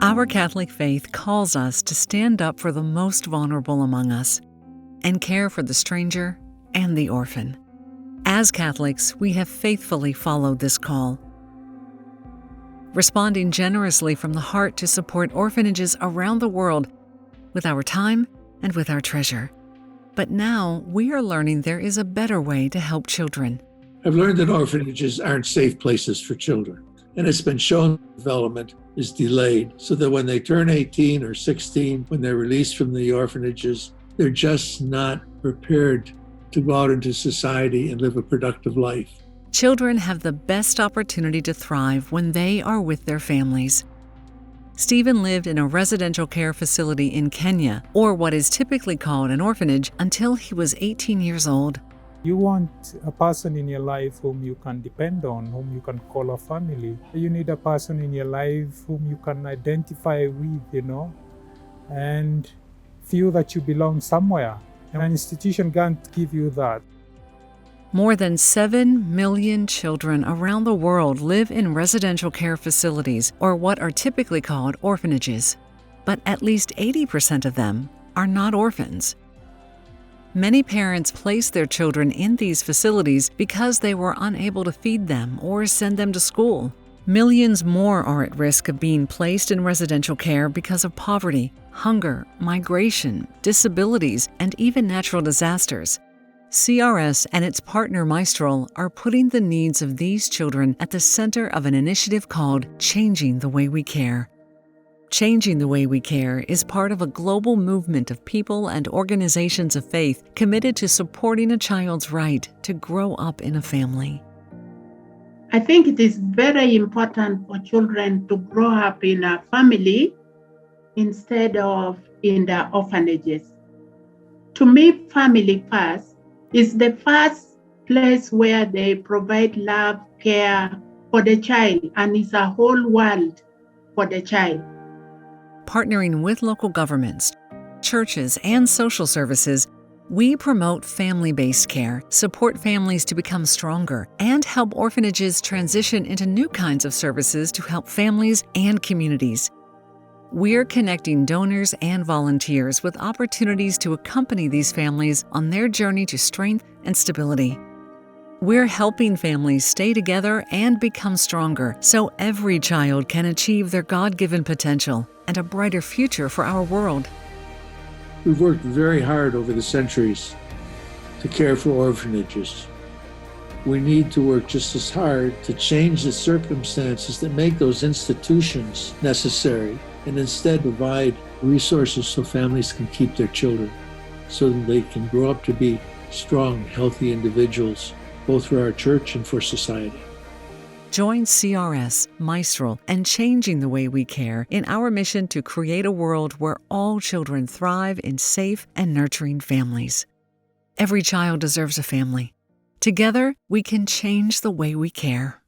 Our Catholic faith calls us to stand up for the most vulnerable among us and care for the stranger and the orphan. As Catholics, we have faithfully followed this call, responding generously from the heart to support orphanages around the world with our time and with our treasure. But now we are learning there is a better way to help children. I've learned that orphanages aren't safe places for children, and it's been shown development is delayed so that when they turn 18 or 16, when they're released from the orphanages, they're just not prepared to go out into society and live a productive life. Children have the best opportunity to thrive when they are with their families. Stephen lived in a residential care facility in Kenya, or what is typically called an orphanage, until he was 18 years old. You want a person in your life whom you can depend on, whom you can call a family. You need a person in your life whom you can identify with, and feel that you belong somewhere. An institution can't give you that. More than 7 million children around the world live in residential care facilities, or what are typically called orphanages. But at least 80% of them are not orphans. Many parents place their children in these facilities because they were unable to feed them or send them to school. Millions more are at risk of being placed in residential care because of poverty, hunger, migration, disabilities, and even natural disasters. CRS and its partner Maestral are putting the needs of these children at the center of an initiative called Changing the Way We Care. Changing the Way We Care is part of a global movement of people and organizations of faith committed to supporting a child's right to grow up in a family. I think it is very important for children to grow up in a family instead of in the orphanages. To me, family first is the first place where they provide love, care for the child, and it's a whole world for the child. Partnering with local governments, churches, and social services, we promote family-based care, support families to become stronger, and help orphanages transition into new kinds of services to help families and communities. We're connecting donors and volunteers with opportunities to accompany these families on their journey to strength and stability. We're helping families stay together and become stronger so every child can achieve their God-given potential and a brighter future for our world. We've worked very hard over the centuries to care for orphanages. We need to work just as hard to change the circumstances that make those institutions necessary and instead provide resources so families can keep their children, so that they can grow up to be strong, healthy individuals, both for our church and for society. Join CRS, Maestral, and Changing the Way We Care in our mission to create a world where all children thrive in safe and nurturing families. Every child deserves a family. Together, we can change the way we care.